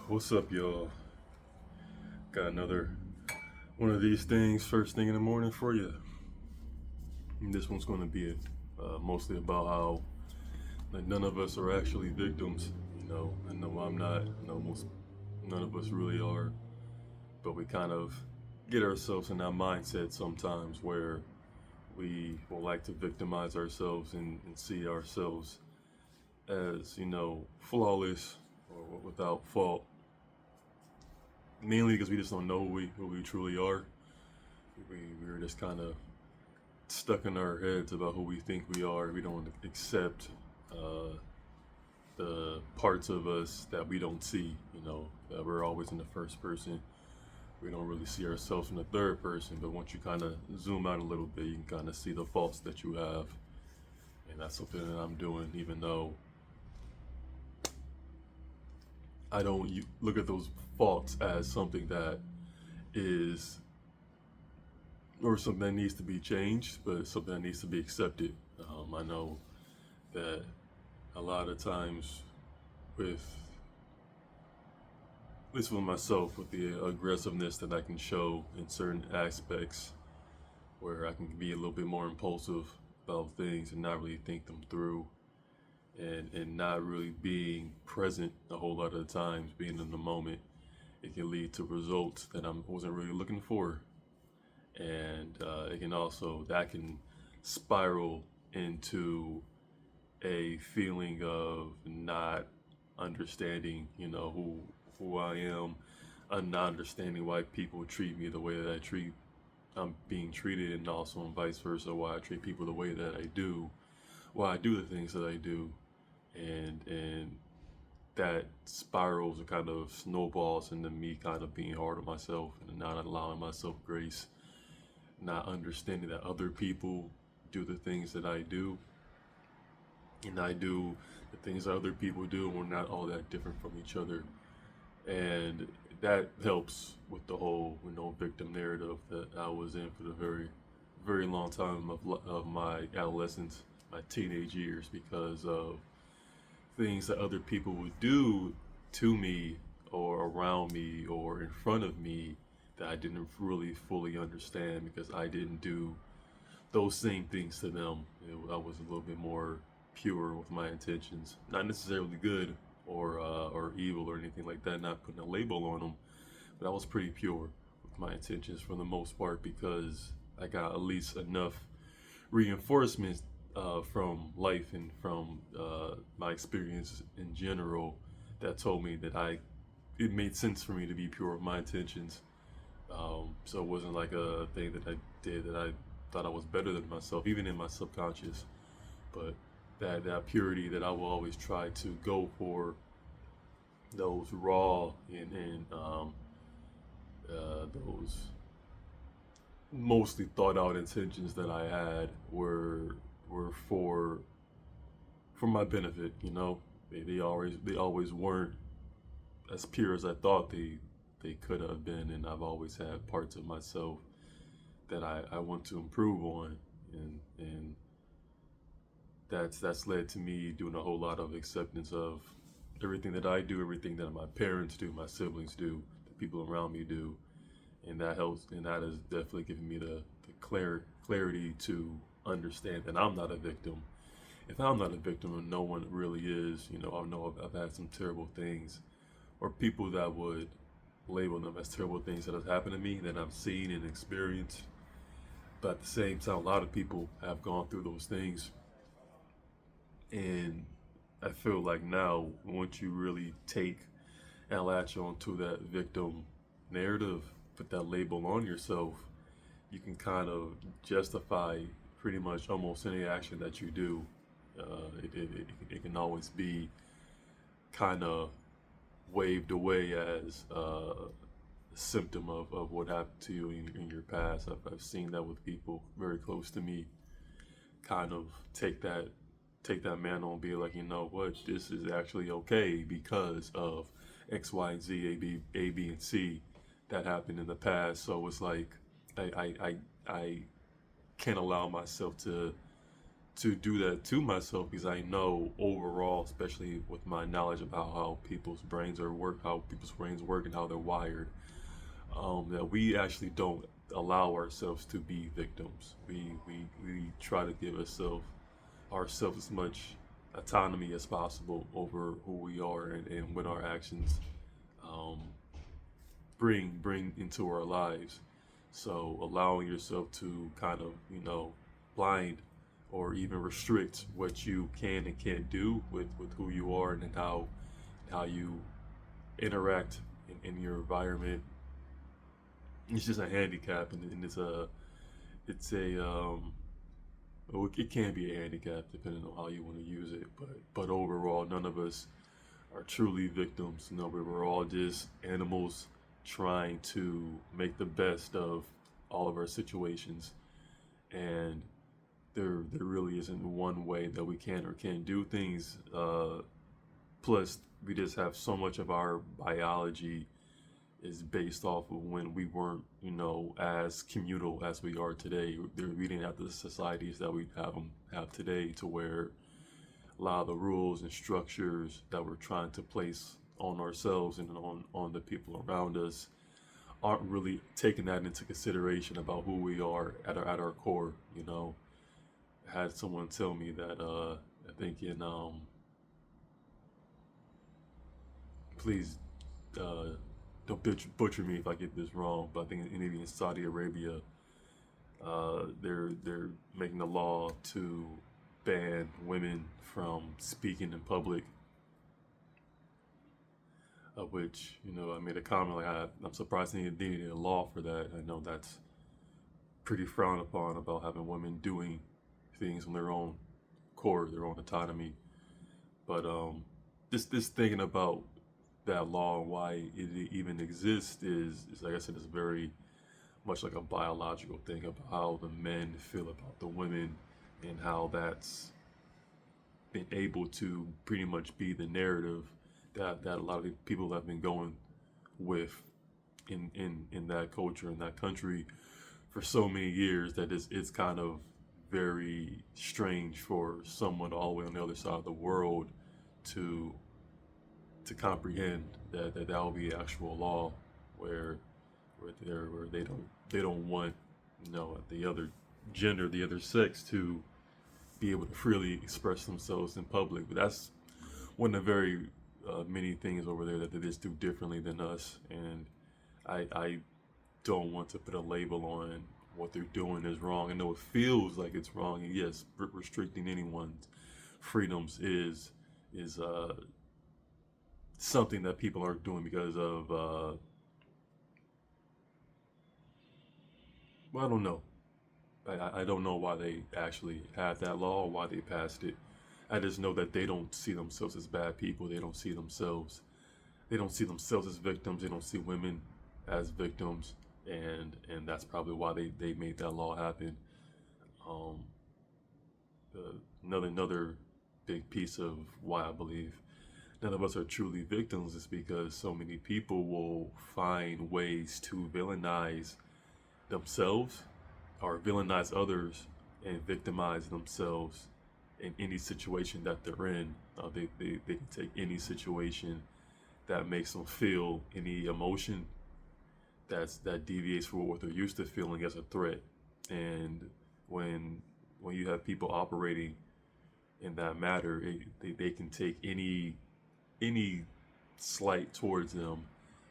What's up, y'all? Got another one of these things first thing in the morning for you. And this one's going to be mostly about how none of us are actually victims. I know I'm not. Most none of us really are. But we kind of get ourselves in that mindset sometimes where we will like to victimize ourselves and see ourselves as flawless or without fault. Mainly because we just don't know who we truly are. We're just kind of stuck in our heads about who we think we are. We don't accept uh, the parts of us that we don't see. That we're always in the first person. We don't really see ourselves in the third person. But once you kind of zoom out a little bit, you can kind of see the faults that you have. And that's something that I'm doing, even though I don't look at those faults as something that is or something that needs to be changed, but something that needs to be accepted. I know that a lot of times, with at least with myself, with the aggressiveness that I can show in certain aspects, where I can be a little bit more impulsive about things and not really think them through, and not really being present a whole lot of the times, being in the moment, it can lead to results that I wasn't really looking for, and it can also that can spiral into a feeling of not understanding, who I am, and not understanding why people treat me the way that I'm being treated, and also vice versa, why I treat people the way that I do, why I do the things that I do, and that spirals and kind of snowballs into me kind of being hard on myself and not allowing myself grace, not understanding that other people do the things that I do, and I do the things that other people do, and we're not all that different from each other. And that helps with the whole, victim narrative that I was in for the very, very long time of my adolescence, my teenage years, because of things that other people would do to me or around me or in front of me that I didn't really fully understand because I didn't do those same things to them. I was a little bit more pure with my intentions, not necessarily good or evil or anything like that. Not putting a label on them, but I was pretty pure with my intentions for the most part because I got at least enough reinforcement from life and from my experience in general that told me that it made sense for me to be pure with my intentions. So it wasn't like a thing that I did that I thought I was better than myself, even in my subconscious. But that purity that I will always try to go for those raw and those mostly thought out intentions that I had were for my benefit. They always weren't as pure as I thought they could have been, and I've always had parts of myself that I want to improve on, and that's led to me doing a whole lot of acceptance of everything that I do, everything that my parents do, my siblings do, the people around me do, and that helps, and that has definitely given me the clarity to understand that I'm not a victim. If I'm not a victim, and no one really is, I know I've had some terrible things, or people that would label them as terrible things that have happened to me that I've seen and experienced. But at the same time, a lot of people have gone through those things, and I feel like now, once you really take and latch onto that victim narrative, put that label on yourself, you can kind of justify pretty much almost any action that you do. It can always be kind of waved away as a symptom of what happened to you in your past. I've seen that with people very close to me kind of take that mantle and be like, you know what, this is actually okay because of X, Y, and Z, A, B, and C that happened in the past. So it's like I can't allow myself to do that to myself because I know overall, especially with my knowledge about how people's brains are work, how people's brains work, and how they're wired, that we actually don't allow ourselves to be victims. We try to give ourselves as much autonomy as possible over who we are and what our actions um, bring into our lives. So allowing yourself to kind of, blind or even restrict what you can and can't do with who you are and how you interact in your environment. It's just a handicap, and well, it can be a handicap depending on how you want to use it. But overall, none of us are truly victims. We're all just animals trying to make the best of all of our situations, and there really isn't one way that we can or can't do things. Plus, we just have so much of our biology is based off of when we weren't, as communal as we are today. We didn't have the societies that we have today, to where a lot of the rules and structures that we're trying to place on ourselves and on the people around us aren't really taking that into consideration about who we are at our core. I had someone tell me that I think in please don't butcher me if I get this wrong, but I think in Saudi Arabia, they're making a law to ban women from speaking in public. Which I made a comment like I'm surprised they needed a law for that. I know that's pretty frowned upon about having women doing things on their own accord, their own autonomy. But just thinking about that law and why it even exists is like I said, it's very much like a biological thing about how the men feel about the women and how that's been able to pretty much be the narrative that a lot of the people have been going with in that culture, in that country, for so many years, that it's kind of very strange for someone all the way on the other side of the world to comprehend that will be actual law, where they don't want the other gender, the other sex, to be able to freely express themselves in public. But that's one of the very many things over there that they just do differently than us. And I don't want to put a label on what they're doing is wrong. I know it feels like it's wrong, and yes, restricting anyone's freedoms is something that people are doing because of well, I don't know. I don't know why they actually had that law or why they passed it. I just know that they don't see themselves as bad people. They don't see themselves as victims. They don't see women as victims, and that's probably why they made that law happen. Um, another big piece of why I believe none of us are truly victims is because so many people will find ways to villainize themselves or villainize others and victimize themselves in any situation that they're in. They can take any situation that makes them feel any emotion that deviates from what they're used to feeling as a threat. And when you have people operating in that matter, they can take any slight towards them,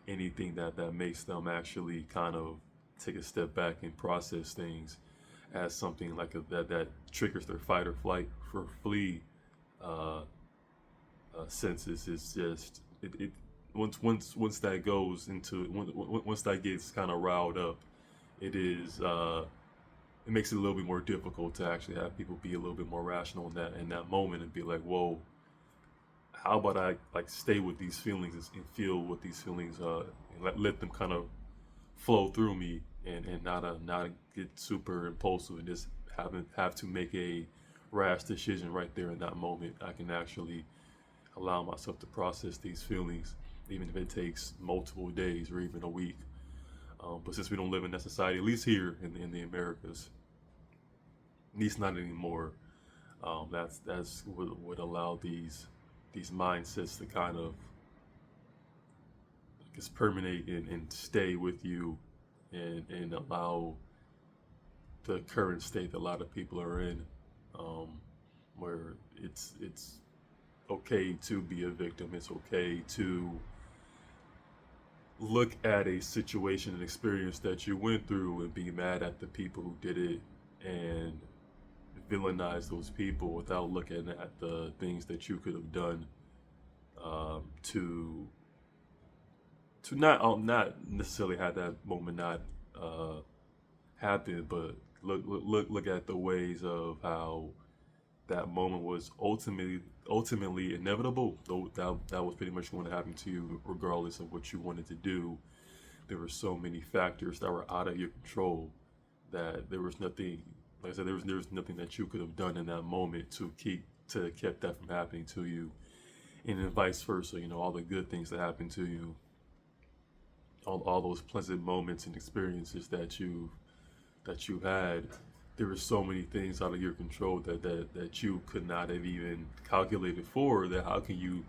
anything that makes them actually kind of take a step back and process things as something like that triggers their fight or flight for flee senses. Is just it once that goes into once that gets kind of riled up, it makes it a little bit more difficult to actually have people be a little bit more rational in that moment and be like, whoa, how about I like stay with these feelings and feel what these feelings and let them kind of flow through me, and not get super impulsive and just have to make a rash decision right there in that moment. I can actually allow myself to process these feelings, even if it takes multiple days or even a week. But since we don't live in that society, at least here in the Americas, at least not anymore, That's what would allow these mindsets to kind of, I guess, permeate and stay with you, and allow the current state that a lot of people are in, um, where it's okay to be a victim. It's okay to look at a situation and experience that you went through and be mad at the people who did it, and villainize those people without looking at the things that you could have done, to not necessarily have that moment not uh, happen, but look at the ways of how that moment was ultimately inevitable. Though that was pretty much going to happen to you regardless of what you wanted to do. There were so many factors that were out of your control that there was nothing. Like I said, there was nothing that you could have done in that moment to keep that from happening to you, and then vice versa. You know, all the good things that happened to you, all those pleasant moments and experiences that you had, there were so many things out of your control that you could not have even calculated for. That how can you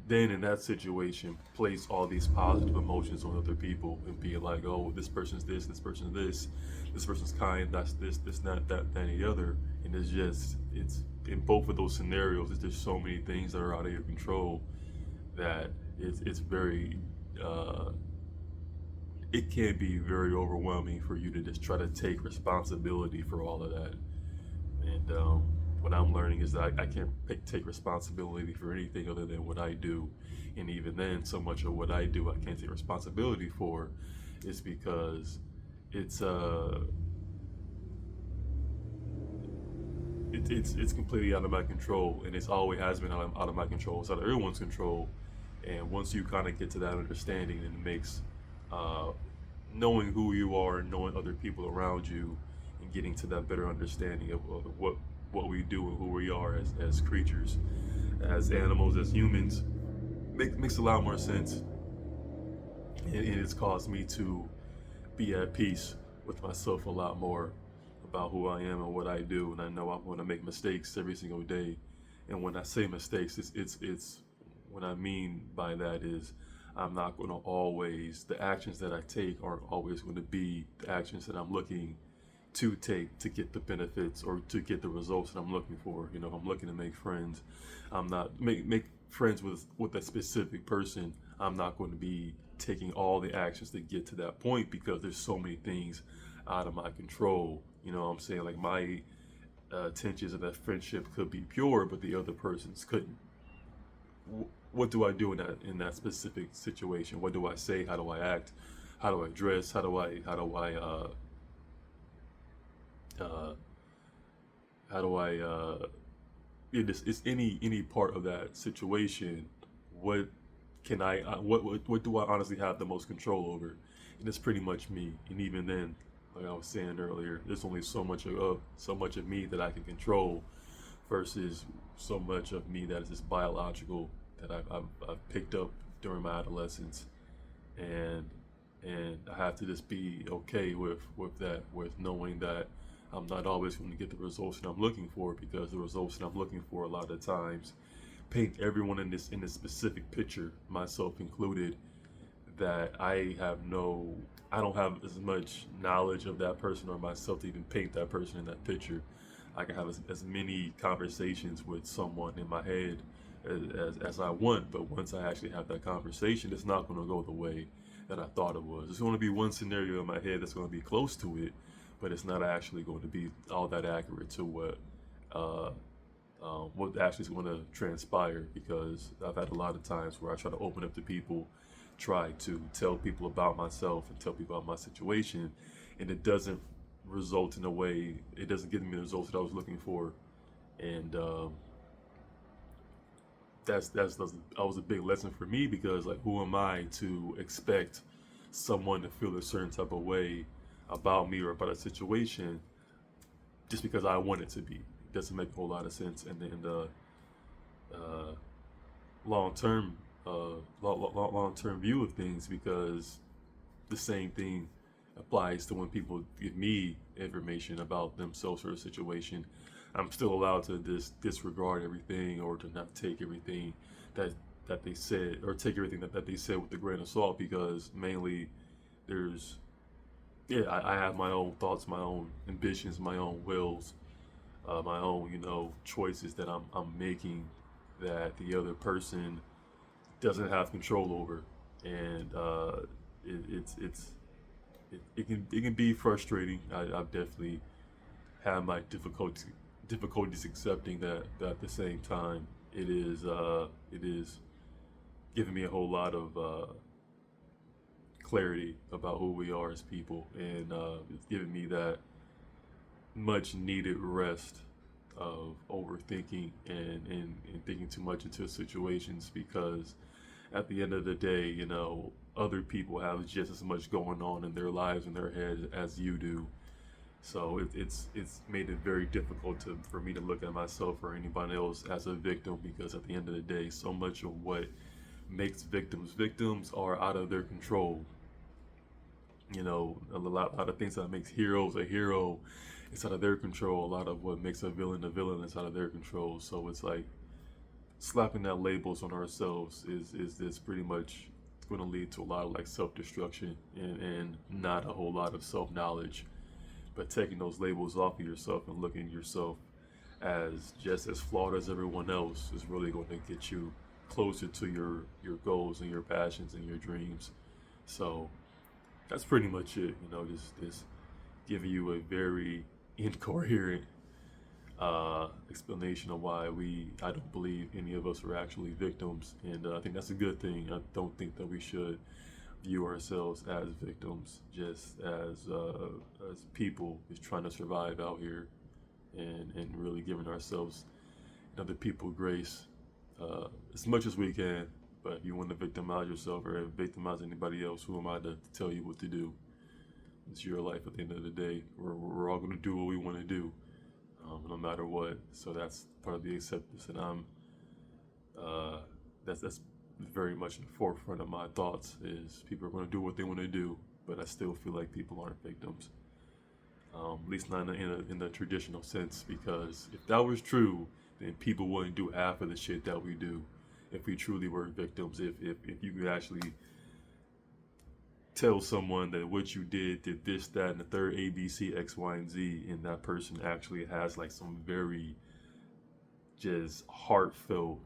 then in that situation place all these positive emotions on other people and be like, oh, this person's this person's kind, that's this, not that, that, and the other. And it's in both of those scenarios, there's just so many things that are out of your control that it's very it can be very overwhelming for you to just try to take responsibility for all of that. And what I'm learning is that I can't take responsibility for anything other than what I do. And even then, so much of what I do, I can't take responsibility for, is because it's it's completely out of my control, and it's always has been out of my control. It's out of everyone's control. And once you kind of get to that understanding, it makes uh, knowing who you are and knowing other people around you and getting to that better understanding of what we do and who we are as creatures, as animals, as humans, makes a lot more sense. And it's caused me to be at peace with myself a lot more about who I am and what I do. And I know I'm going to make mistakes every single day. And when I say mistakes, it's what I mean by that is I'm not going to always, the actions that I take aren't always going to be the actions that I'm looking to take to get the benefits or to get the results that I'm looking for. You know, if I'm looking to make friends, I'm not make friends with a specific person. I'm not going to be taking all the actions to get to that point because there's so many things out of my control. You know what I'm saying? Like my intentions of that friendship could be pure, but the other person's couldn't. What do I do in that specific situation? What do I say? How do I act? How do I dress? Uh, how do I it's any part of that situation. What can what do I honestly have the most control over? And it's pretty much me. And even then, like I was saying earlier, there's only so much of me that I can control versus so much of me that is just biological that I've picked up during my adolescence, and I have to just be okay with that, with knowing that I'm not always going to get the results that I'm looking for, because the results that I'm looking for a lot of times paint everyone in this specific picture, myself included, that I don't have as much knowledge of that person or myself to even paint that person in that picture. I can have as many conversations with someone in my head as I want, but once I actually have that conversation, it's not going to go the way that I thought it was. There's going to be one scenario in my head that's going to be close to it, but it's not actually going to be all that accurate to uh, what actually is going to transpire, because I've had a lot of times where I try to open up to people, try to tell people about myself and tell people about my situation, and it doesn't result in a way, it doesn't give me the results that I was looking for. And that was a big lesson for me, because like, who am I to expect someone to feel a certain type of way about me or about a situation just because I want it to be? It doesn't make a whole lot of sense. And then the uh, long term long term view of things, because the same thing applies to when people give me information about themselves or a situation. I'm still allowed to disregard everything, or to not take everything that that they said, or take everything that they said with a grain of salt, because mainly there's, yeah, I have my own thoughts, my own ambitions, my own wills, my own, choices that I'm making, that the other person doesn't have control over. And it's it can be frustrating. I've definitely had my difficulties accepting that, but at the same time, it is giving me a whole lot of clarity about who we are as people, and it's giving me that much needed rest of overthinking and thinking too much into situations, because at the end of the day, other people have just as much going on in their lives, in their heads, as you do. So it's made it very difficult for me to look at myself or anybody else as a victim, because at the end of the day, so much of what makes victims are out of their control. A lot of things that makes heroes a hero, it's out of their control. A lot of what makes a villain is out of their control. So it's like slapping that labels on ourselves is this pretty much going to lead to a lot of like self-destruction, and not a whole lot of self-knowledge. But taking those labels off of yourself and looking at yourself as just as flawed as everyone else is really going to get you closer to your goals and your passions and your dreams. So that's pretty much it. Just giving you a very incoherent explanation of why I don't believe any of us are actually victims, and I think that's a good thing. I don't think that we should view ourselves as victims, just as people is trying to survive out here, and really giving ourselves and other people grace as much as we can. But if you want to victimize yourself or victimize anybody else, who am I to tell you what to do? It's your life at the end of the day. We're all going to do what we want to do, no matter what. So that's part of the acceptance, and that's very much in the forefront of my thoughts. Is people are going to do what they want to do, but I still feel like people aren't victims. At least not in the traditional sense, because if that was true, then people wouldn't do half of the shit that we do. If we truly were victims, if you could actually tell someone that what you did this, that, and the third, A, B, C, X, Y, and Z, and that person actually has like some very just heartfelt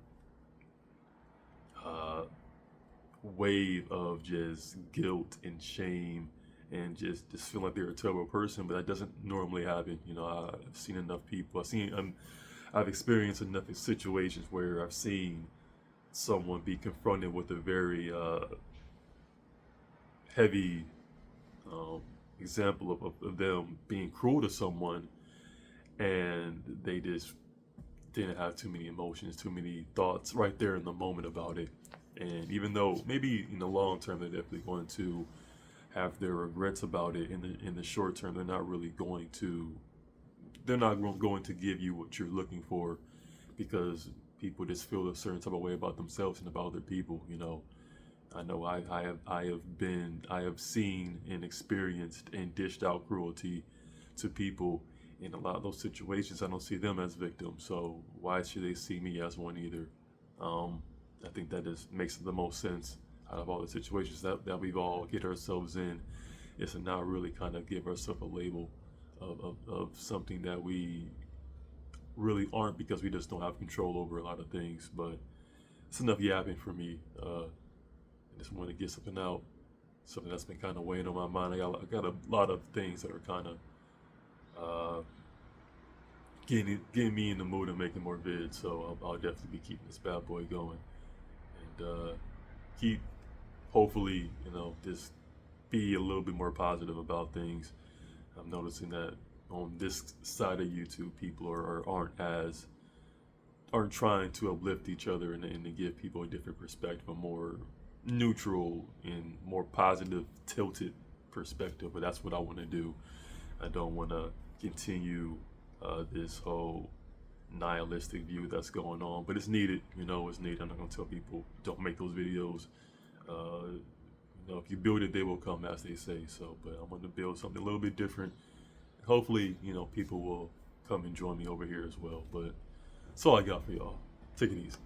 wave of just guilt and shame, and just feel like they're a terrible person. But that doesn't normally happen. I've seen enough people. I've experienced enough situations where I've seen someone be confronted with a very heavy example of them being cruel to someone, and they just didn't have too many emotions, too many thoughts right there in the moment about it. And even though maybe in the long term they're definitely going to have their regrets about it, in the short term they're not going to give you what you're looking for, because people just feel a certain type of way about themselves and about other people. I know I have seen and experienced and dished out cruelty to people. In a lot of those situations, I don't see them as victims, so why should they see me as one either? I think that just makes the most sense out of all the situations that we've all get ourselves in, is to not really kind of give ourselves a label of something that we really aren't, because we just don't have control over a lot of things. But it's enough yapping for me. I just want to get something out, something that's been kind of weighing on my mind. I got a lot of things that are kind of getting me in the mood of making more vids. So I'll definitely be keeping this bad boy going, and keep, hopefully, just be a little bit more positive about things. I'm noticing that on this side of YouTube, people aren't trying to uplift each other, and to give people a different perspective, a more neutral and more positive tilted perspective. But that's what I want to do. I don't want to continue this whole nihilistic view that's going on, but it's needed. It's needed. I'm not gonna tell people don't make those videos. If you build it, they will come, as they say. So, but I want to build something a little bit different. Hopefully, people will come and join me over here as well. But that's all I got for y'all. Take it easy.